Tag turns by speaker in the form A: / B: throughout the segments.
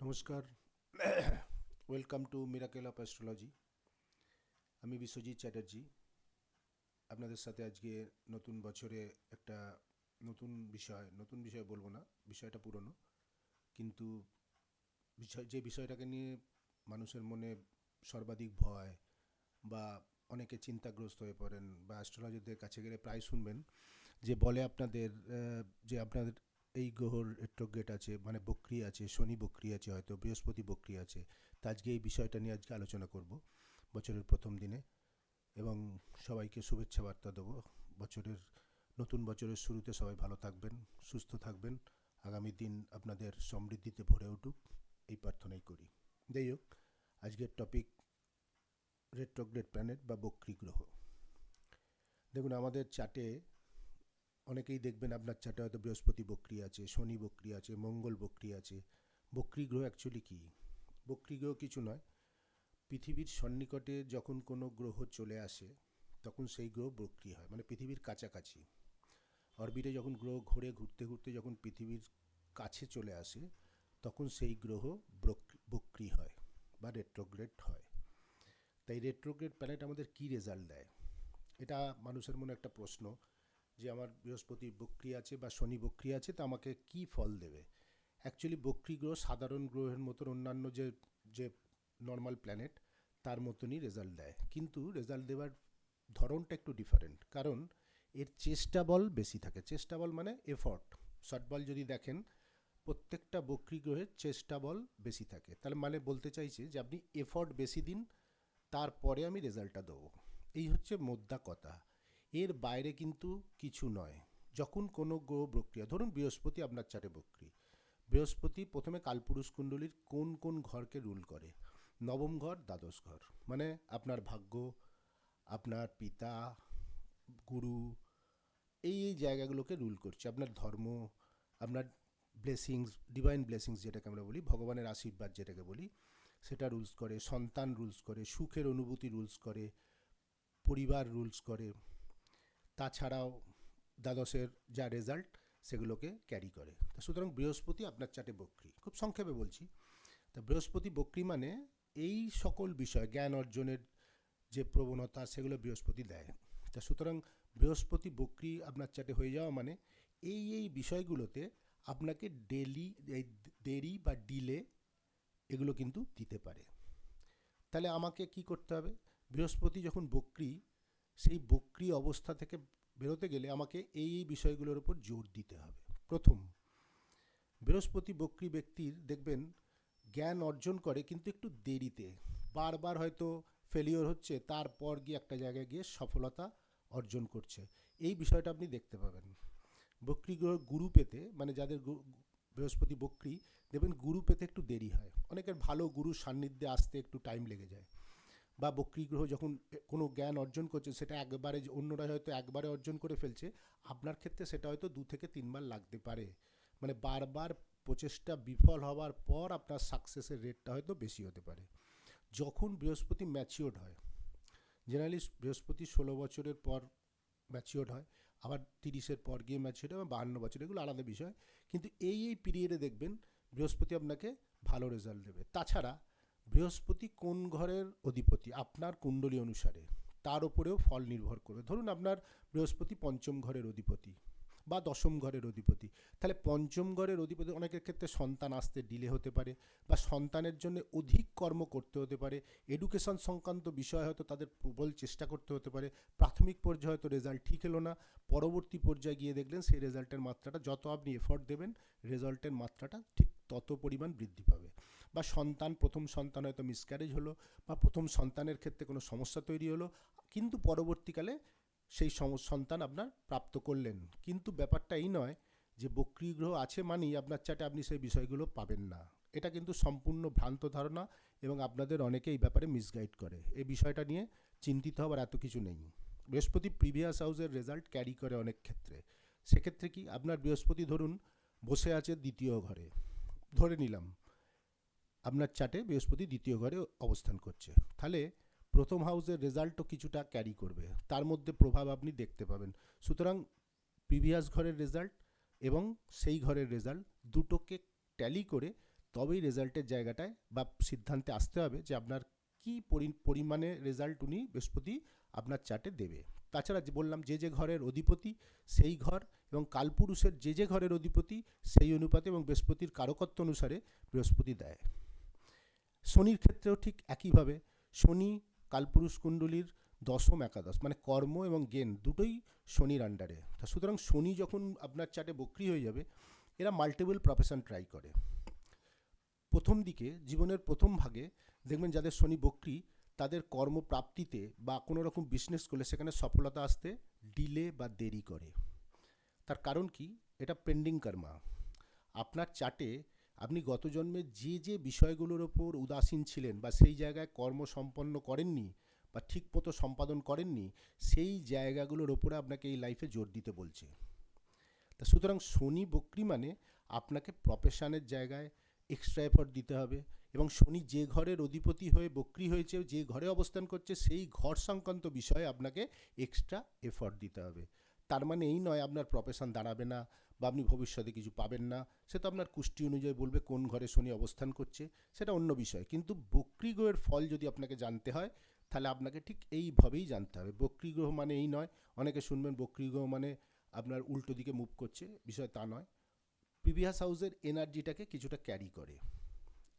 A: নমস্কার। Welcome to miracle of astrology. আমি বিশ্বজিৎ চ্যাটার্জি আপনাদের সাথে আজকে নতুন বছরে একটা নতুন বিষয় বলবো না, বিষয়টা পুরনো, কিন্তু যে বিষয়টাকে নিয়ে মানুষের মনে সর্বাধিক ভয় বা অনেকে চিন্তাগ্রস্ত হয়ে পড়েন বা অ্যাস্ট্রোলজিদের কাছে গেলে প্রায় শুনবেন যে বলে আপনাদের যে আপনাদের এই গ্রহর রেট্রোগ্রেড আছে, মানে বক্রি আছে, শনি বক্রি আছে, হয়তো বৃহস্পতি বক্রি আছে। তা আজকে এই বিষয়টা নিয়ে আজকে আলোচনা করব বছরের প্রথম দিনে, এবং সবাইকে শুভেচ্ছা বার্তা দেবো। নতুন বছরের শুরুতে সবাই ভালো থাকবেন, সুস্থ থাকবেন, আগামী দিন আপনাদের সমৃদ্ধিতে ভরে উঠুক, এই প্রার্থনাই করি। যাই হোক, আজকের টপিক রেট্রোগ্রেড প্ল্যানেট বা বক্রি গ্রহ। দেখুন, আমাদের চার্টে অনেকেই দেখবেন আপনার চার্টে হয়তো বৃহস্পতি বক্রি আছে, শনি বক্রি আছে, মঙ্গল বক্রি আছে। বক্রি গ্রহ অ্যাকচুয়ালি কী? বক্রি গ্রহ কিছু নয়, পৃথিবীর সন্নিকটে যখন কোনো গ্রহ চলে আসে তখন সেই গ্রহ বক্রি হয়, মানে পৃথিবীর কাছাকাছি অরবিটে যখন গ্রহ ঘুরতে ঘুরতে যখন পৃথিবীর কাছে চলে আসে তখন সেই গ্রহ বক্রি হয় বা রেট্রোগ্রেড হয়। তাই রেট্রোগ্রেড প্ল্যানেট আমাদের কী রেজাল্ট দেয়, এটা মানুষের মনে একটা প্রশ্ন, যে আমার বৃহস্পতি বক্রি আছে বা শনি বক্রি আছে, তা আমাকে কী ফল দেবে। অ্যাকচুয়ালি বক্রি গ্রহ সাধারণ গ্রহের মতন অন্যান্য যে যে নর্মাল প্ল্যানেট তার মতনই রেজাল্ট দেয়, কিন্তু রেজাল্ট দেওয়ার ধরনটা একটু ডিফারেন্ট, কারণ এর চেষ্টা বল বেশি থাকে। চেষ্টা বল মানে এফর্ট। শর্ট বল যদি দেখেন, প্রত্যেকটা বক্রি গ্রহের চেষ্টা বল বেশি থাকে, তাহলে মানে বলতে চাইছে যে আপনি এফর্ট বেশি দিন, তারপরে আমি রেজাল্টটা দেবো। এই হচ্ছে মোদ্দা কথা, এর বাইরে কিন্তু কিছু নয়। যখন কোনো গ্রহ বক্রি হয়, ধরুন বৃহস্পতি আপনার চারে বক্রি, বৃহস্পতি প্রথমে কালপুরুষ কুণ্ডলীর কোন কোন ঘরকে রুল করে? নবম ঘর, দ্বাদশ ঘর, মানে আপনার ভাগ্য, আপনার পিতা, গুরু, এই জায়গাগুলোকে রুল করছে। আপনার ধর্ম, আপনার ব্লেসিংস, ডিভাইন ব্লেসিংস যেটাকে আমরা বলি, ভগবানের আশীর্বাদ যেটাকে বলি, সেটা রুলস করে। সন্তান রুলস করে, সুখের অনুভূতি রুলস করে, পরিবার রুলস করে। তাছাড়াও দ্বাদশের যা রেজাল্ট সেগুলোকে ক্যারি করে। সুতরাং বৃহস্পতি আপনার চার্টে বক্রি, খুব সংক্ষেপে বলছি। তা বৃহস্পতি বক্রি মানে এই সকল বিষয়, জ্ঞান অর্জনের যে প্রবণতা, সেগুলো বৃহস্পতি দেয়। তা সুতরাং বৃহস্পতি বক্রি আপনার চার্টে হয়ে যাওয়া মানে এই বিষয়গুলোতে আপনাকে এই দেরি বা ডিলে এগুলো কিন্তু দিতে পারে। তাহলে আমাকে কি করতে হবে? বৃহস্পতি যখন বক্রি, সেই বক্রি অবস্থা থেকে বেরোতে গেলে আমাকে এই বিষয়গুলোর উপর জোর দিতে হবে। প্রথম, বৃহস্পতি বক্রি ব্যক্তির দেখবেন জ্ঞান অর্জন করে কিন্তু একটু দেরিতে, বারবার হয়তো ফেলিওর হচ্ছে, তারপর গিয়ে একটা জায়গায় গিয়ে সফলতা অর্জন করছে, এই বিষয়টা আপনি দেখতে পাবেন। বক্রি গ্রহ গুরু পেতে, মানে যাদের বৃহস্পতি বক্রি, দেখবেন গুরু পেতে একটু দেরি হয়, অনেকের ভালো গুরুর সান্নিধ্যে আসতে একটু টাইম লেগে যায়। বা বক্রি গ্রহ যখন কোনো জ্ঞান অর্জন করছে, সেটা একবারে, অন্যরা হয়তো একবারে অর্জন করে ফেলছে, আপনার ক্ষেত্রে সেটা হয়তো 2 থেকে 3 বার লাগতে পারে। মানে বারবার প্রচেষ্টা বিফল হওয়ার পর আপনার সাকসেসের রেটটা হয়তো বেশি হতে পারে। যখন বৃহস্পতি ম্যাচিওর্ড হয়, জেনারেলি বৃহস্পতি 16 বছরের পর ম্যাচিওর্ড হয়, আবার 30-এর পর গিয়ে ম্যাচিওর্ড হয়, 52 বছর, এগুলো আলাদা বিষয়। কিন্তু এই পিরিয়ডে দেখবেন বৃহস্পতি আপনাকে ভালো রেজাল্ট দেবে। তাছাড়া বৃহস্পতি কোন ঘরের অধিপতি আপনার কুণ্ডলী অনুসারে, তার উপরেও ফল নির্ভর করবে। ধরুন আপনার বৃহস্পতি পঞ্চম ঘরের অধিপতি বা দশম ঘরের অধিপতি, তাহলে পঞ্চম ঘরের অধিপতি অনেকের ক্ষেত্রে সন্তান আসতে ডিলে হতে পারে, বা সন্তানের জন্য অধিক কর্ম করতে হতে পারে। এডুকেশন সংক্রান্ত বিষয় হয়তো তাদের প্রবল চেষ্টা করতে হতে পারে। প্রাথমিক পর্যায়ে হয়তো রেজাল্ট ঠিক এলো না, পরবর্তী পর্যায়ে গিয়ে দেখলেন সেই রেজাল্টের মাত্রাটা, যত আপনি এফর্ট দেবেন রেজাল্টের মাত্রাটা ঠিক তত পরিমাণ বৃদ্ধি পাবে। বা প্রথম সন্তান হয়তো মিসক্যারেজ হলো, বা প্রথম সন্তানের ক্ষেত্রে কোনো সমস্যা তৈরি হলো, কিন্তু পরবর্তীকালে সেই সন্তান আপনার প্রাপ্ত করলেন। কিন্তু ব্যাপারটা এই নয় যে বক্রী গ্রহ আছে মানেই আপনার চার্টে আপনি সেই বিষয়গুলো পাবেন না। এটা কিন্তু সম্পূর্ণ ভ্রান্ত ধারণা, এবং আপনাদের অনেকে এই ব্যাপারে মিসগাইড করে। এই বিষয়টা নিয়ে চিন্তিত হওয়ার এত কিছু নেই। বৃহস্পতি প্রিভিয়াস হাউসের রেজাল্ট ক্যারি করে অনেক ক্ষেত্রে। সেক্ষেত্রে কি, আপনার বৃহস্পতি ধরুন বসে আছে দ্বিতীয় ঘরে, ধরে নিলাম আপনার চার্টে বৃহস্পতি দ্বিতীয় ঘরে অবস্থান করছে, তাহলে প্রথম হাউসের রেজাল্টও কিছুটা ক্যারি করবে, তার মধ্যে প্রভাব আপনি দেখতে পাবেন। সুতরাং প্রিভিয়াস ঘরের রেজাল্ট এবং সেই ঘরের রেজাল্ট দুটোকে ট্যালি করে তবেই রেজাল্টের জায়গাটায় বা সিদ্ধান্তে আসতে হবে যে আপনার কী পরিমাণে রেজাল্ট উনি বৃহস্পতি আপনার চার্টে দেবে। তাছাড়া যে বললাম যে ঘরের অধিপতি সেই ঘর এবং কালপুরুষের যে ঘরের অধিপতি সেই অনুপাতে এবং বৃহস্পতির কারকত্ব অনুসারে বৃহস্পতি দেয়। শনির ক্ষেত্রেও ঠিক একইভাবে শনি কালপুরুষ কুণ্ডলীর দশম একাদশ মানে কর্ম এবং জ্ঞান দুটোই শনির আন্ডারে। তা সুতরাং শনি যখন আপনার চার্টে বক্রি হয়ে যাবে এরা মাল্টিপল প্রফেশন ট্রাই করে। প্রথম দিকে জীবনের প্রথম ভাগে দেখবেন যাদের শনি বক্রি তাদের কর্মপ্রাপ্তিতে বা কোনো রকম বিজনেস করলে সেখানে সফলতা আসতে ডিলে বা দেরি করে। তার কারণ কি? এটা পেন্ডিং কর্মা। আপনার চার্টে আপনি গত জন্মে যে বিষয়গুলোর ওপর উদাসীন ছিলেন বা সেই জায়গায় কর্ম সম্পন্ন করেননি বা ঠিক মতো সম্পাদন করেননি সেই জায়গাগুলোর ওপরে আপনাকে এই লাইফে জোর দিতে বলছে। তা সুতরাং শনি বক্রি মানে আপনাকে প্রফেশনের জায়গায় এক্সট্রা এফর্ট দিতে হবে এবং শনি যে ঘরের অধিপতি হয়ে বক্রি হয়েছে যে ঘরে অবস্থান করছে সেই ঘর সংক্রান্ত বিষয়ে আপনাকে এক্সট্রা এফর্ট দিতে হবে। তার মানে এই নয় আপনার প্রফেশন দাঁড়াবে না বা আপনি ভবিষ্যতে কিছু পাবেন না, সে তো আপনার কুষ্টি অনুযায়ী বলবে কোন ঘরে শনি অবস্থান করছে, সেটা অন্য বিষয়। কিন্তু বক্রি গ্রহের ফল যদি আপনাকে জানতে হয় তাহলে আপনাকে ঠিক এইভাবেই জানতে হবে। বক্রি গ্রহ মানে এই নয়, অনেকে শুনবেন বক্রি গ্রহ মানে আপনার উল্টো দিকে মুভ করছে, বিষয় তা নয়। প্রিভিয়াস হাউসের এনার্জিটাকে কিছুটা ক্যারি করে,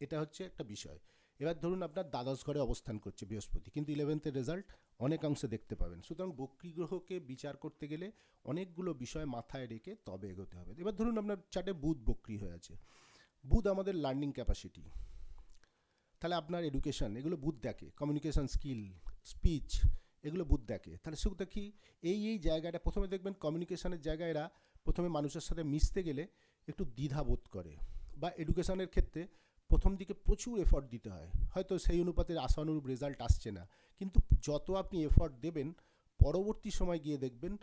A: এটা হচ্ছে একটা বিষয়। এবার ধরুন আপনার দ্বাদশ ঘরে অবস্থান করছে বৃহস্পতি, কিন্তু 11th রেজাল্ট অনেকাংশে দেখতে পাবেন। সুতরাং বক্রি গ্রহকে বিচার করতে গেলে অনেকগুলো বিষয় মাথায় রেখে তবে এগোতে হবে। এবার ধরুন আপনার চার্টে বুধ বক্রি হয়ে আছে। বুধ আমাদের লার্নিং ক্যাপাসিটি, তাহলে আপনার এডুকেশন এগুলো বুধ দেখে, কমিউনিকেশন স্কিল, স্পিচ এগুলো বুধ দেখে। তাহলে সুখ দেখি এই জায়গাটা প্রথমে দেখবেন কমিউনিকেশনের জায়গায় এরা প্রথমে মানুষের সাথে মিশতে গেলে একটু দ্বিধা বোধ করে, বা এডুকেশনের ক্ষেত্রে প্রথম দিকে প্রচুর এফর্ট দিতে হয়, হয়তো সেই অনুপাতে আশানুরূপ রেজাল্ট আসছে না, কিন্তু যত আপনি এফর্ট দেবেন পরবর্তী সময় গিয়ে দেখবেন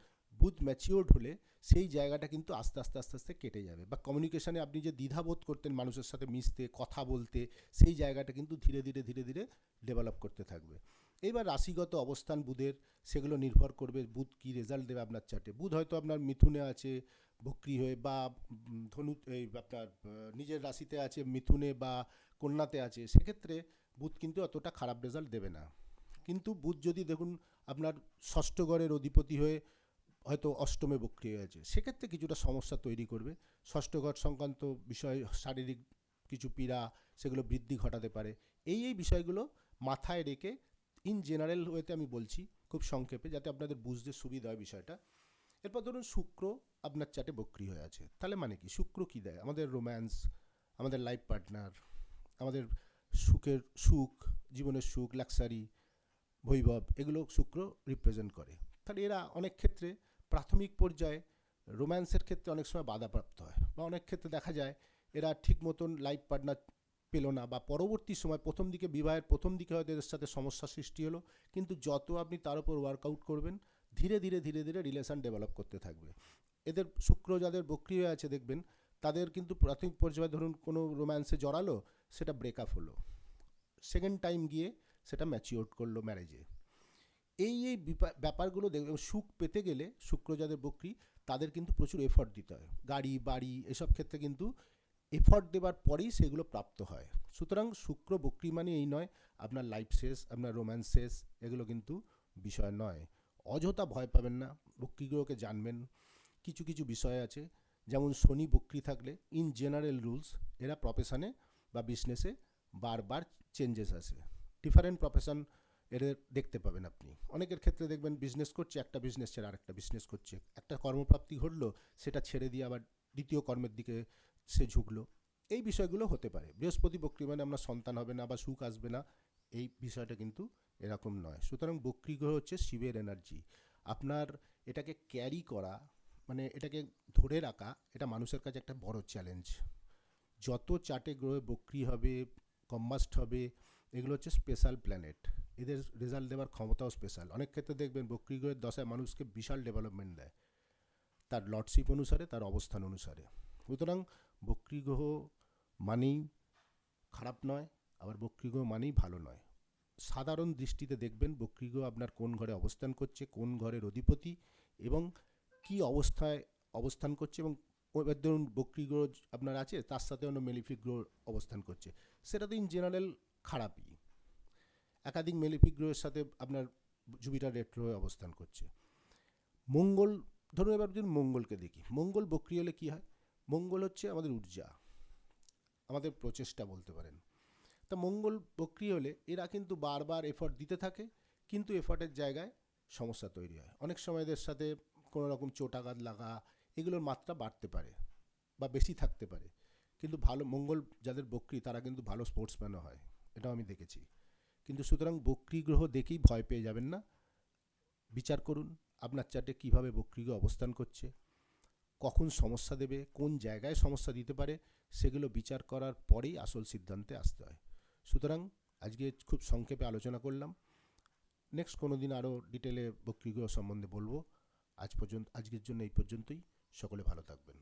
A: বুধ ম্যাচিওর্ড হলে সেই জায়গাটা কিন্তু আস্তে আস্তে আস্তে আস্তে কেটে যাবে। বা কমিউনিকেশানে আপনি যে দ্বিধাবোধ করতেন মানুষের সাথে মিশতে কথা বলতে, সেই জায়গাটা কিন্তু ধীরে ধীরে ধীরে ধীরে ডেভেলপ করতে থাকবে। এইবার রাশিগত অবস্থান বুধের সেগুলো নির্ভর করবে বুধ কী রেজাল্ট দেবে আপনার চার্টে। বুধ হয়তো আপনার মিথুনে আছে বক্রি হয়ে, বা ধনু এই আপনার নিজের রাশিতে আছে মিথুনে বা কন্যাতে আছে, সেক্ষেত্রে বুধ কিন্তু অতটা খারাপ রেজাল্ট দেবে না। কিন্তু বুধ যদি দেখুন আপনার ষষ্ঠ ঘরের অধিপতি হয়ে হয়তো অষ্টমে বক্রি হয়ে আছে, সেক্ষেত্রে কিছুটা সমস্যা তৈরি করবে। ষষ্ঠ ঘর সংক্রান্ত বিষয়, শারীরিক কিছু পীড়া সেগুলো বৃদ্ধি ঘটাতে পারে। এই বিষয়গুলো মাথায় রেখে ইন জেনারেল ওয়েতে আমি বলছি খুব সংক্ষেপে, যাতে আপনাদের বুঝতে সুবিধা হয় বিষয়টা। এরপর ধরুন শুক্র আপনার চার্টে বক্রি হয়ে আছে, তাহলে মানে কি? শুক্র কী দেয়? আমাদের রোম্যান্স, আমাদের লাইফ পার্টনার, আমাদের সুখ, জীবনের সুখ, লাক্সারি, বৈভব, এগুলো শুক্র রিপ্রেজেন্ট করে। তাহলে এরা অনেক ক্ষেত্রে প্রাথমিক পর্যায়ে রোম্যান্সের ক্ষেত্রে অনেক সময় বাধাপ্রাপ্ত হয়, বা অনেক ক্ষেত্রে দেখা যায় এরা ঠিক মতন লাইফ পার্টনার পেল না, বা পরবর্তী সময় প্রথম দিকে বিবাহের প্রথম দিকে হয়তো এদের সাথে সমস্যা সৃষ্টি হলো, কিন্তু যত আপনি তার উপর ওয়ার্কআউট করবেন ধীরে ধীরে ধীরে ধীরে রিলেশান ডেভেলপ করতে থাকবে। এদের শুক্র যাদের বক্রি হয়ে আছে দেখবেন তাদের কিন্তু প্রাথমিক পর্যায়ে ধরুন কোনো রোম্যান্সে জড়ালো, সেটা ব্রেকআপ হলো, সেকেন্ড টাইম গিয়ে সেটা ম্যাচিওর করলো ম্যারেজে। এই ব্যাপারগুলো দেখবেন সুখ পেতে গেলে শুক্র যাদের বক্রি তাদের কিন্তু প্রচুর এফর্ট দিতে হয়, গাড়ি বাড়ি এসব ক্ষেত্রে কিন্তু এফর্ট দেওয়ার পরেই সেগুলো প্রাপ্ত হয়। সুতরাং শুক্র বক্রি মানে এই নয় আপনার লাইফ শেষ, আপনার রোম্যান্স শেষ, এগুলো কিন্তু বিষয় নয়। অযথা ভয় পাবেন না, বক্রি গ্রহকে জানবেন। কিছু কিছু বিষয় আছে, যেমন শনি বক্রি থাকলে ইন জেনারেল রুলস এরা প্রফেশনে বা বিজনেসে বারবার চেঞ্জেস আসে, ডিফারেন্ট প্রফেশন এদের দেখতে পাবেন আপনি। অনেকের ক্ষেত্রে দেখবেন বিজনেস করছে, একটা বিজনেস ছেড়ে আরেকটা বিজনেস করছে, একটা কর্মপ্রাপ্তি ঘটলো সেটা ছেড়ে দিয়ে আবার দ্বিতীয় কর্মের দিকে সে ঝুঁকলো। এই বিষয়গুলো হতে পারে। বৃহস্পতি বক্রি মানে আমরা সন্তান হবে না বা সুখ আসবে না, এই বিষয়টা কিন্তু এরকম নয়। সুতরাং বক্রি গ্রহ হচ্ছে শিবের এনার্জি। আপনার এটাকে ক্যারি করা মানে এটাকে ধরে রাখা, এটা মানুষের কাছে একটা বড় চ্যালেঞ্জ। যত চার্টে গ্রহে বক্রি হবে, কম্বাস্ট হবে, এগুলো হচ্ছে স্পেশাল প্ল্যানেট, এদের রেজাল্ট দেওয়ার ক্ষমতাও স্পেশাল। অনেক ক্ষেত্রে দেখবেন বক্রি গ্রহের দশায় মানুষকে বিশাল ডেভেলপমেন্ট দেয়, তার লর্ডশিপ অনুসারে, তার অবস্থান অনুসারে। সুতরাং বক্রি গ্রহ মানেই খারাপ নয়, আবার বক্রি গ্রহ মানেই ভালো নয়। সাধারণ দৃষ্টিতে দেখবেন বক্রি গ্রহ আপনার কোন ঘরে অবস্থান করছে, কোন ঘরের অধিপতি এবং কি অবস্থায় অবস্থান করছে এবং এবার ধরুন বক্রী গ্রহ আপনার আছে, তার সাথে অন্য মেলিফিক গ্রহ অবস্থান করছে, সেটা তো ইন জেনারেল খারাপই। একাধিক মেলিফিক গ্রহের সাথে আপনার জুপিটার রেট্রো হয়ে অবস্থান করছে। মঙ্গল, ধরুন এবার যদি মঙ্গলকে দেখি, মঙ্গল বক্রী হলে কী হয়? মঙ্গল হচ্ছে আমাদের ঊর্জা, আমাদের প্রচেষ্টা বলতে পারেন। তা মঙ্গল বক্রী হলে এরা কিন্তু বারবার এফর্ট দিতে থাকে, কিন্তু এফর্টের জায়গায় সমস্যা তৈরি হয়। অনেক সময় এদের সাথে কোনো রকম চোটাঘাত লাগা, এগুলোর মাত্রা বাড়তে পারে বা বেশি থাকতে পারে। কিন্তু ভালো মঙ্গল যাদের বক্রী তারা কিন্তু ভালো স্পোর্টসম্যানও হয়, এটাও আমি দেখেছি। কিন্তু সুতরাং বক্রী গ্রহ দেখেই ভয় পেয়ে যাবেন না। বিচার করুন আপনার চার্টে কীভাবে বক্রী গ্রহ অবস্থান করছে, কখন সমস্যা দেবে, কোন জায়গায় সমস্যা দিতে পারে, সেগুলো বিচার করার পরেই আসল সিদ্ধান্তে আসতে হয়। সুতরাং আজকে খুব সংক্ষেপে আলোচনা করলাম। নেক্সট কোনো দিন আরও ডিটেলে বক্রী গ্রহ সম্বন্ধে বলবো। আজকের জন্য এই পর্যন্তই। সকলে ভালো থাকবেন।